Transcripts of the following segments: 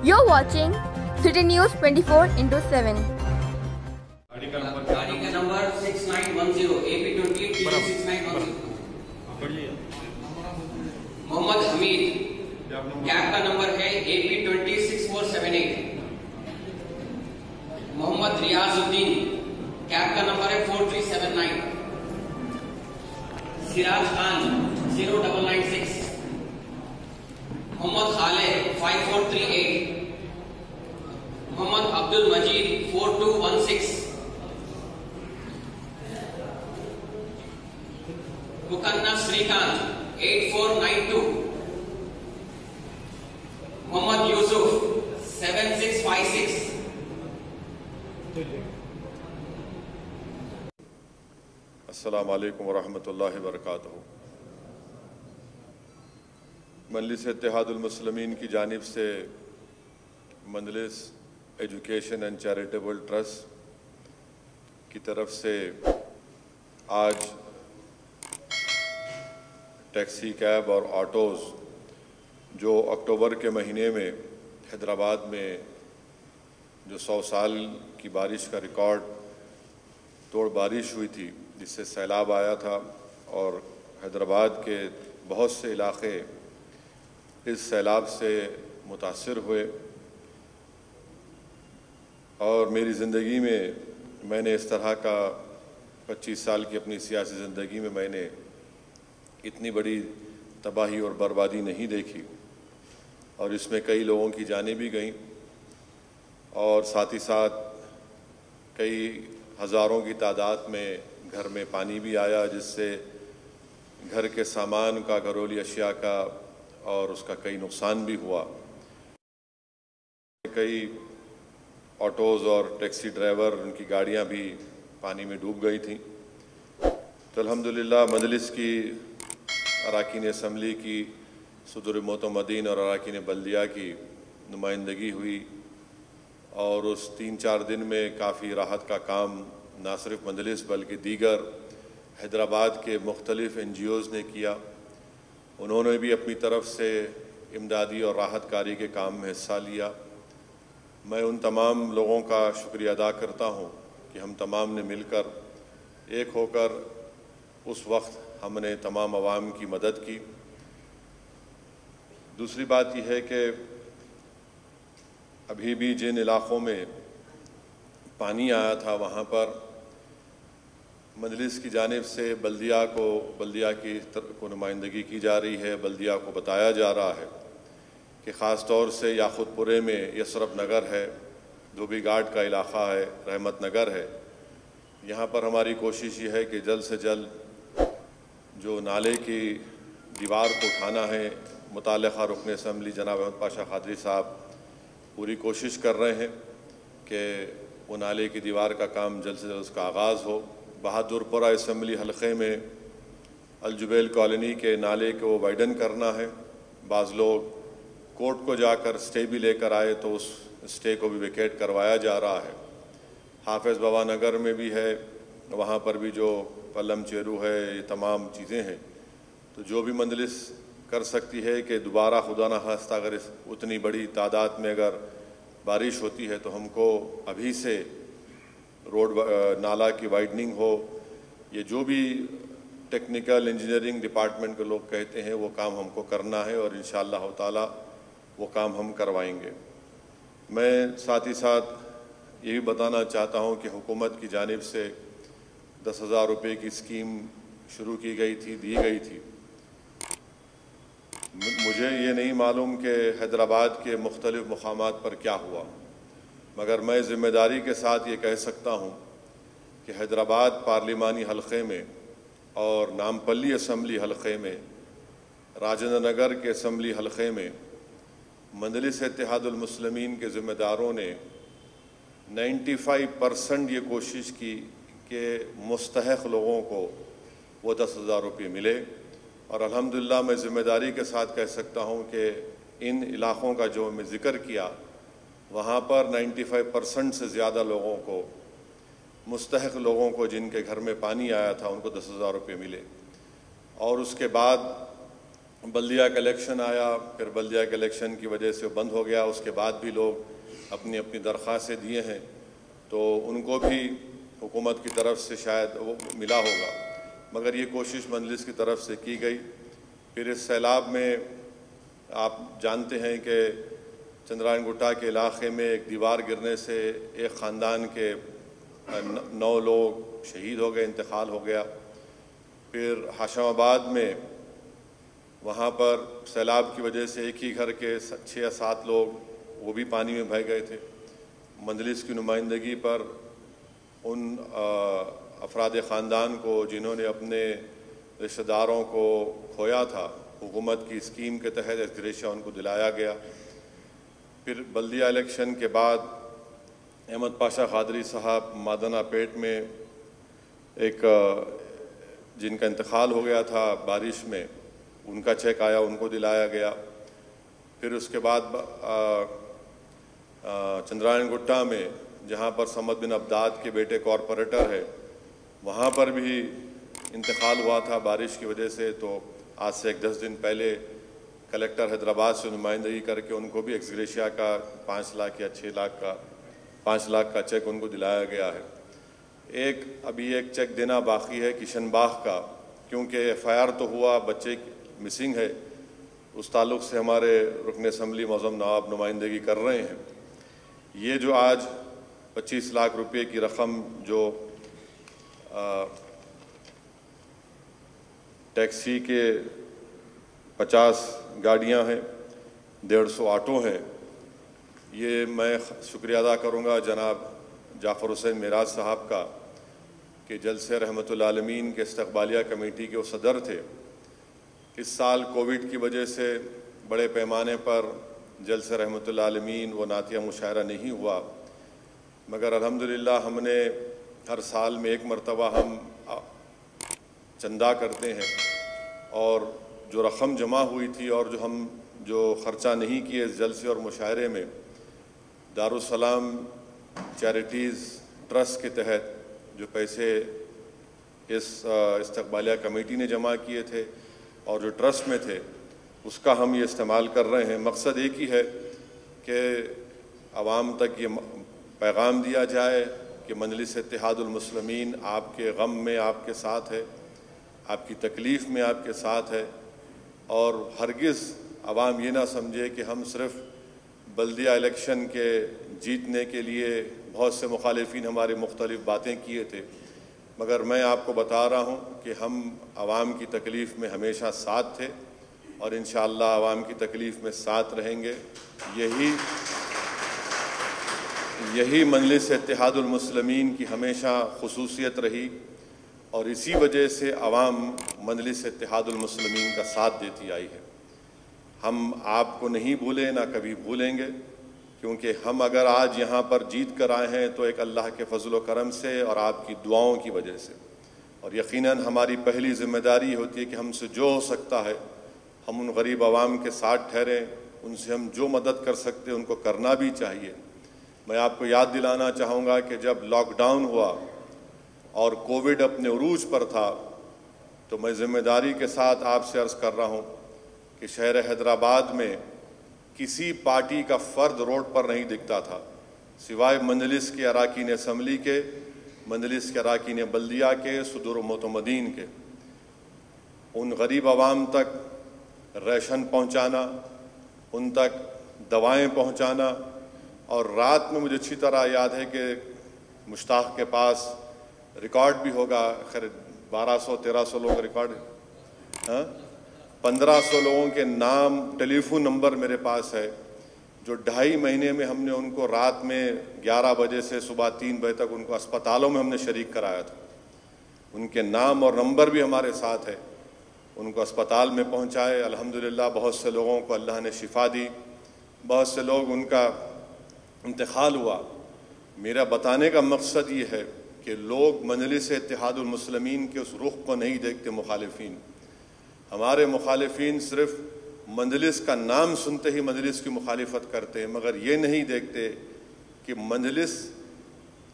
You're watching City News 24/7. गाड़ी का number 6910 AP28 6910। Mohammed Hamid, cab का नंबर है AP206478। मोहम्मद रियाजुद्दीन, कैब का नंबर है 4379। सिराज खान 0996। मोहम्मद खालिद 5438। मोहम्मद अब्दुल मजीद 4216। मुकन्ना श्रीकांत 8492। मोहम्मद यूसुफ 7656। अस्सलामु अलैकुम वरहमतुल्लाहि वबरकातुहू। मजलिस इत्तेहादुल मुस्लिमीन की जानिब से मजलिस एजुकेशन एंड चैरिटेबल ट्रस्ट की तरफ से आज टैक्सी, कैब और ऑटोज़ जो अक्टूबर के महीने में हैदराबाद में जो 100 साल की बारिश का रिकॉर्ड तोड़ बारिश हुई थी, जिससे सैलाब आया था और हैदराबाद के बहुत से इलाके इस सैलाब से मुतासिर हुए। और मेरी ज़िंदगी में मैंने इस तरह का 25 साल की अपनी सियासी ज़िंदगी में मैंने इतनी बड़ी तबाही और बर्बादी नहीं देखी, और इसमें कई लोगों की जानें भी गईं और साथ ही साथ कई हज़ारों की तादाद में घर में पानी भी आया, जिससे घर के सामान का, घरेलू अशिया का और उसका कई नुकसान भी हुआ। कई ऑटोज़ और टैक्सी ड्राइवर, उनकी गाड़ियां भी पानी में डूब गई थीं। तो अल्हम्दुलिल्लाह मजलिस की अराकीन असम्बली की सदर मोतमदीन और अराकीन बल्दिया की नुमाइंदगी हुई, और उस 3-4 दिन में काफ़ी राहत का काम ना सिर्फ मजलिस बल्कि दीगर हैदराबाद के मुख्तलिफ़ NGOs ने किया। उन्होंने भी अपनी तरफ से इमदादी और राहत कारी के काम में हिस्सा लिया। मैं उन तमाम लोगों का शुक्रिया अदा करता हूँ कि हम तमाम ने मिलकर एक होकर उस वक्त हमने तमाम अवाम की मदद की। दूसरी बात यह है कि अभी भी जिन इलाक़ों में पानी आया था, वहाँ पर मजलिस की जानिब से बल्दिया को नुमाइंदगी की जा रही है। बल्दिया को बताया जा रहा है कि ख़ास तौर से याक़ूतपुरे में यसरफ नगर है, धोबी घाट का इलाक़ा है, रहमत नगर है, यहाँ पर हमारी कोशिश ये है कि जल्द से जल्द जो नाले की दीवार को उठाना है, मुताल्लिक़ा रुकन असम्बली जनाब अहमद पाशा क़ादरी साहब पूरी कोशिश कर रहे हैं कि वो नाले की दीवार का काम जल्द से जल्द उसका आगाज़ हो। बहादुरपुरा असम्बली हलक़े में अलजुबैल कॉलोनी के नाले को वाइडन करना है। बाज़ लोग कोर्ट को जाकर स्टे भी लेकर आए, तो उस स्टे को भी वेकेट करवाया जा रहा है। हाफिज़ बाबा नगर में भी है, वहाँ पर भी जो पल्लम चेरू है, ये तमाम चीज़ें हैं। तो जो भी मजलिस कर सकती है कि दोबारा खुदा न खास्ता अगर उतनी बड़ी तादाद में अगर बारिश होती है तो हमको अभी से रोड नाला की वाइडनिंग हो, ये जो भी टेक्निकल इंजीनियरिंग डिपार्टमेंट के लोग कहते हैं वो काम हमको करना है, और इंशाअल्लाह ताला वो काम हम करवाएंगे। मैं साथ ही साथ ये भी बताना चाहता हूँ कि हुकूमत की जानिब से 10,000 रुपये की स्कीम शुरू की गई थी, दी गई थी। मुझे ये नहीं मालूम कि हैदराबाद के मुख्तलिफ़ मुकामात पर क्या हुआ, मगर मैं ज़िम्मेदारी के साथ ये कह सकता हूँ कि हैदराबाद पार्लिमानी हलक़े में और नामपल्ली असम्बली हलक़े में, राजेंद्र नगर के असम्बली हलक़े में मजलिस इत्तेहादुल मुस्लिमीन के ज़िम्मेदारों ने 95% ये कोशिश की कि मुस्तहक़ लोगों को वो 10,000 रुपये मिले। और अल्हम्दुलिल्लाह मैं ज़िम्मेदारी के साथ कह सकता हूँ कि इन इलाक़ों का जो मैं ज़िक्र किया, वहाँ पर 95% से ज़्यादा लोगों को, मुस्तहक़ लोगों को जिनके घर में पानी आया था, उनको 10,000 रुपये मिले। और उसके बाद بلدیہ کا الیکشن آیا، پھر بلدیہ کے الیکشن کی وجہ سے بند ہو گیا، اس کے بعد بھی لوگ اپنی اپنی درخواستیں دیے ہیں، تو ان کو بھی حکومت کی طرف سے شاید وہ ملا ہوگا، مگر یہ کوشش مجلس کی طرف سے کی گئی۔ پھر اس سیلاب میں آپ جانتے ہیں کہ چندرائن گٹا کے علاقے میں ایک دیوار گرنے سے ایک خاندان کے 9 لوگ شہید ہو گئے، انتقال ہو گیا۔ پھر ہاشم آباد میں وہاں پر سیلاب کی وجہ سے ایک ہی گھر کے 6 یا 7 لوگ وہ بھی پانی میں بہہ گئے تھے۔ مجلس کی نمائندگی پر ان افراد خاندان کو جنہوں نے اپنے رشتہ داروں کو کھویا تھا، حکومت کی اسکیم کے تحت ایکسگریشیا ان کو دلایا گیا۔ پھر بلدیہ الیکشن کے بعد احمد پاشا قادری صاحب مادنا پیٹ میں ایک جن کا انتقال ہو گیا تھا بارش میں، ان کا چیک آیا، ان کو دلایا گیا۔ پھر اس کے بعد چندرائن گٹا میں جہاں پر سمد بن عبداد کے بیٹے کارپوریٹر ہے، وہاں پر بھی انتقال ہوا تھا بارش کی وجہ سے، تو آج سے 10 دن پہلے کلیکٹر حیدرآباد سے نمائندگی کر کے ان کو بھی ایکسگریشیا کا 5 لاکھ یا 5 لاکھ کا چیک ان کو دلایا گیا ہے۔ ابھی ایک چیک دینا باقی ہے کشن باغ کا، کیونکہ FIR تو ہوا، بچے مسنگ ہے، اس تعلق سے ہمارے رکن اسمبلی معظم نواب نمائندگی کر رہے ہیں۔ یہ جو آج 25 لاکھ روپے کی رقم جو ٹیکسی کے 50 گاڑیاں ہیں، 150 آٹو ہیں، یہ میں شکریہ ادا کروں گا جناب جعفر حسین معراج صاحب کا کہ جلسے رحمت العالمین کے استقبالیہ کمیٹی کے وہ صدر تھے۔ اس سال کووڈ کی وجہ سے بڑے پیمانے پر جلسہ رحمت العالمین و نعتیہ مشاعرہ نہیں ہوا، مگر الحمدللہ ہم نے ہر سال میں 1 مرتبہ ہم چندہ کرتے ہیں، اور جو رقم جمع ہوئی تھی اور جو خرچہ نہیں کیے اس جلسے اور مشاعرے میں، دارالسلام چیریٹیز ٹرسٹ کے تحت جو پیسے اس استقبالیہ کمیٹی نے جمع کیے تھے اور جو ٹرسٹ میں تھے، اس کا ہم یہ استعمال کر رہے ہیں۔ مقصد ایک ہی ہے کہ عوام تک یہ پیغام دیا جائے کہ مجلس اتحاد المسلمین آپ کے غم میں آپ کے ساتھ ہے، آپ کی تکلیف میں آپ کے ساتھ ہے، اور ہرگز عوام یہ نہ سمجھے کہ ہم صرف بلدیہ الیکشن کے جیتنے کے لیے بہت سے مخالفین ہمارے مختلف باتیں کیے تھے، مگر میں آپ کو بتا رہا ہوں کہ ہم عوام کی تکلیف میں ہمیشہ ساتھ تھے اور انشاءاللہ عوام کی تکلیف میں ساتھ رہیں گے۔ یہی مجلس اتحاد المسلمین کی ہمیشہ خصوصیت رہی، اور اسی وجہ سے عوام مجلس اتحاد المسلمین کا ساتھ دیتی آئی ہے۔ ہم آپ کو نہیں بھولے، نہ کبھی بھولیں گے، کیونکہ ہم اگر آج یہاں پر جیت کر آئے ہیں تو ایک اللہ کے فضل و کرم سے اور آپ کی دعاؤں کی وجہ سے، اور یقیناً ہماری پہلی ذمہ داری ہوتی ہے کہ ہم سے جو ہو سکتا ہے ہم ان غریب عوام کے ساتھ ٹھہریں، ان سے ہم جو مدد کر سکتے ان کو کرنا بھی چاہیے۔ میں آپ کو یاد دلانا چاہوں گا کہ جب لاک ڈاؤن ہوا اور کووڈ اپنے عروج پر تھا، تو میں ذمہ داری کے ساتھ آپ سے عرض کر رہا ہوں کہ شہر حیدرآباد میں کسی پارٹی کا فرد روڈ پر نہیں دکھتا تھا سوائے مجلس کے اراکین اسمبلی کے، مجلس کے اراکین بلدیہ کے، صدور و معتمدین کے۔ ان غریب عوام تک ریشن پہنچانا، ان تک دوائیں پہنچانا، اور رات میں مجھے اچھی طرح یاد ہے کہ مشتاق کے پاس ریکارڈ بھی ہوگا، خیر 1200-1300 لوگ ریکارڈ، 1500 لوگوں کے نام، ٹیلی فون نمبر میرے پاس ہے، جو 2.5 مہینے میں ہم نے ان کو رات میں 11 بجے سے صبح 3 بجے تک ان کو اسپتالوں میں ہم نے شریک کرایا تھا۔ ان کے نام اور نمبر بھی ہمارے ساتھ ہے، ان کو اسپتال میں پہنچائے۔ الحمدللہ بہت سے لوگوں کو اللہ نے شفا دی، بہت سے لوگ ان کا انتقال ہوا۔ میرا بتانے کا مقصد یہ ہے کہ لوگ مجلس اتحاد المسلمین کے اس رخ کو نہیں دیکھتے۔ ہمارے مخالفین صرف مجلس کا نام سنتے ہی مجلس کی مخالفت کرتے ہیں، مگر یہ نہیں دیکھتے کہ مجلس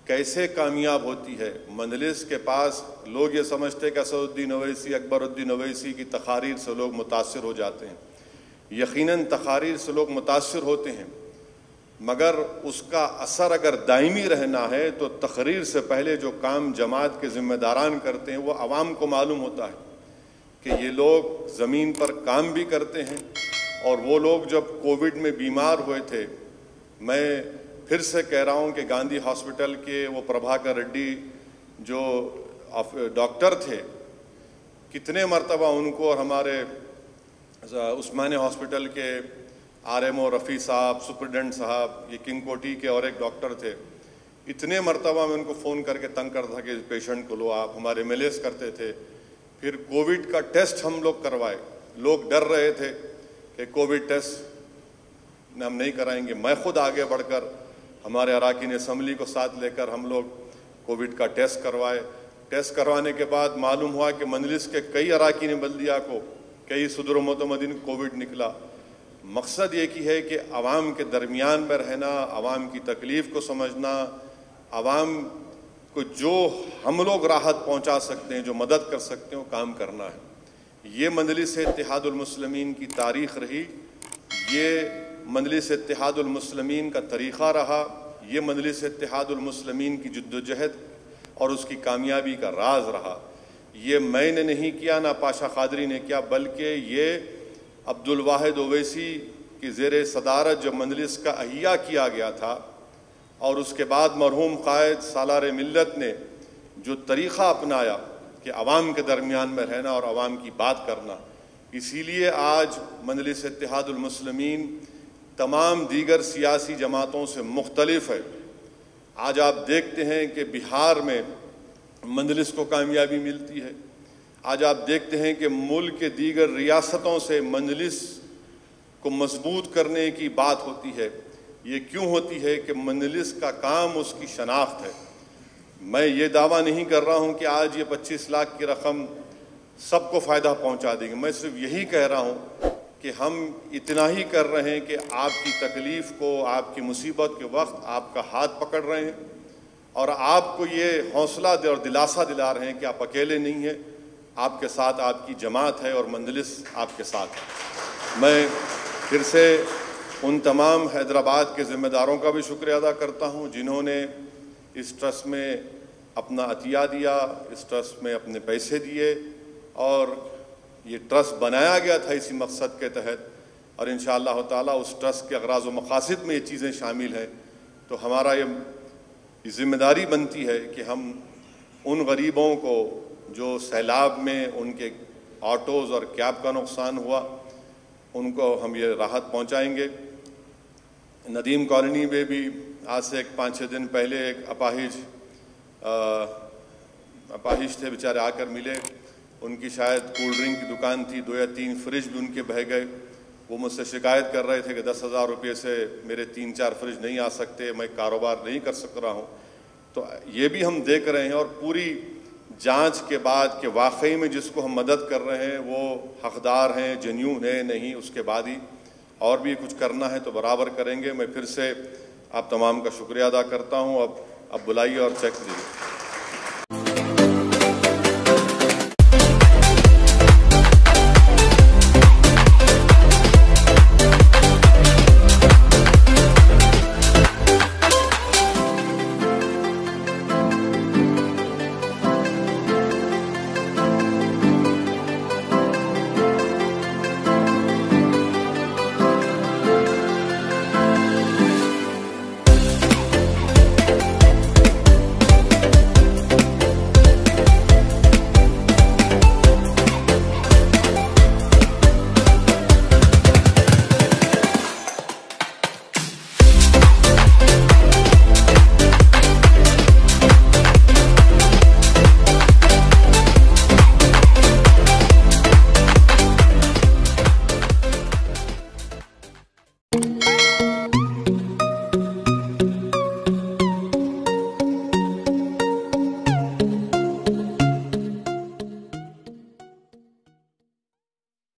कैसे कामयाब होती है। मजलिस के पास लोग ये समझते हैं कि असदुद्दीन ओवैसी, अकबरुद्दीन ओवैसी की तकारीर से लोग मुतासिर हो जाते हैं। यकीनन तकारीर से लोग मुतासिर होते हैं, मगर उसका असर अगर दायमी रहना है तो तकरीर से पहले जो काम जमात के ज़िम्मेदारान करते हैं वो आवाम को मालूम होता है कि ये लोग ज़मीन पर काम भी करते हैं। और वो लोग जब कोविड में बीमार हुए थे, मैं फिर से कह रहा हूँ कि गांधी हॉस्पिटल के वो प्रभाकर रेड्डी जो डॉक्टर थे, कितने मरतबा उनको और हमारे उस्मानिया हॉस्पिटल के आरएमओ रफ़ी साहब, सुपरिटेंडेंट साहब, ये किंग कोटी के और एक डॉक्टर थे, इतने मरतबा मैं उनको फ़ोन करके तंग करता था कि पेशेंट को लो आप। हमारे MLS करते थे। फिर कोविड का टेस्ट हम लोग करवाए। लोग डर रहे थे कि कोविड टेस्ट हम नहीं कराएंगे। मैं खुद आगे बढ़कर हमारे अराकीन असम्बली को साथ लेकर हम लोग कोविड का टेस्ट करवाए। टेस्ट करवाने के बाद मालूम हुआ कि मजलिस के कई अराकीन बल्दिया को, कई सदर मोतमदीन कोविड निकला। मकसद ये की है कि आवाम के दरमियान में रहना, आवाम की तकलीफ़ को समझना, आवाम को जो हम लोग राहत पहुंचा सकते हैं, जो मदद कर सकते हैं, वो काम करना है। ये मजलिस इत्तेहादुल मुस्लिमीन की तारीख़ रही, ये मजलिस इत्तेहादुल मुस्लिमीन का तरीक़ा रहा, ये मजलिस इत्तेहादुल मुस्लिमीन की जद्दोजहद और उसकी कामयाबी का राज रहा। ये मैंने नहीं किया, ना पाशा क़ादरी ने किया, बल्कि ये अब्दुल वाहिद ओवैसी की ज़ेर सदारत जब मजलिस का अहिया किया गया था और उसके बाद मरहूम क़ायद सालार मिल्लत ने जो तरीक़ा अपनाया कि आवाम के दरमियान में रहना और आवाम की बात करना, इसीलिए आज मजलिस इत्तेहादुल मुस्लिमीन तमाम दीगर सियासी जमातों से मुख्तलिफ है। आज आप देखते हैं कि बिहार में मजलिस को कामयाबी मिलती है। आज आप देखते हैं कि मुल्क के दीगर रियासतों से मजलिस को मजबूत करने की बात होती है। ये क्यों होती है कि मजलिस का काम उसकी शनाख्त है। मैं ये दावा नहीं कर रहा हूँ कि आज ये 25 लाख की रकम सबको फ़ायदा पहुँचा देगी। मैं सिर्फ यही कह रहा हूँ कि हम इतना ही कर रहे हैं कि आपकी तकलीफ़ को, आपकी मुसीबत के वक्त आपका हाथ पकड़ रहे हैं और आपको ये हौसला और दिलासा दिला रहे हैं कि आप अकेले नहीं हैं, आपके साथ आपकी जमात है और मजलिस आपके साथ है। मैं फिर से उन तमाम हैदराबाद के ज़िम्मेदारों का भी शुक्रिया अदा करता हूँ जिन्होंने इस ट्रस्ट में अपना अतिया दिया, इस ट्रस्ट में अपने पैसे दिए और ये ट्रस्ट बनाया गया था इसी मकसद के तहत। और इंशाअल्लाह ताला उस ट्रस्ट के अगराज़ व मकासिद में ये चीज़ें शामिल हैं। तो हमारा ये ज़िम्मेदारी बनती है कि हम उन गरीबों को जो सैलाब में उनके ऑटोज़ और कैब का नुकसान हुआ, उनको हम ये राहत पहुंचाएंगे। नदीम कॉलोनी में भी आज से 5-6 दिन पहले एक अपाहिज थे, बेचारे आकर मिले। उनकी शायद कोल्ड ड्रिंक की दुकान थी, 2 या 3 फ्रिज भी उनके बह गए। वो मुझसे शिकायत कर रहे थे कि 10,000 रुपये से मेरे 3-4 फ्रिज नहीं आ सकते, मैं कारोबार नहीं कर सक रहा हूँ। तो ये भी हम देख रहे हैं और पूरी जांच के बाद कि वाकई में जिसको हम मदद कर रहे हैं वो हकदार हैं, जेन्यून है, नहीं उसके बाद ही और भी कुछ करना है तो बराबर करेंगे। मैं फिर से आप तमाम का शुक्रिया अदा करता हूँ। अब बुलाइए और चेक दीजिए।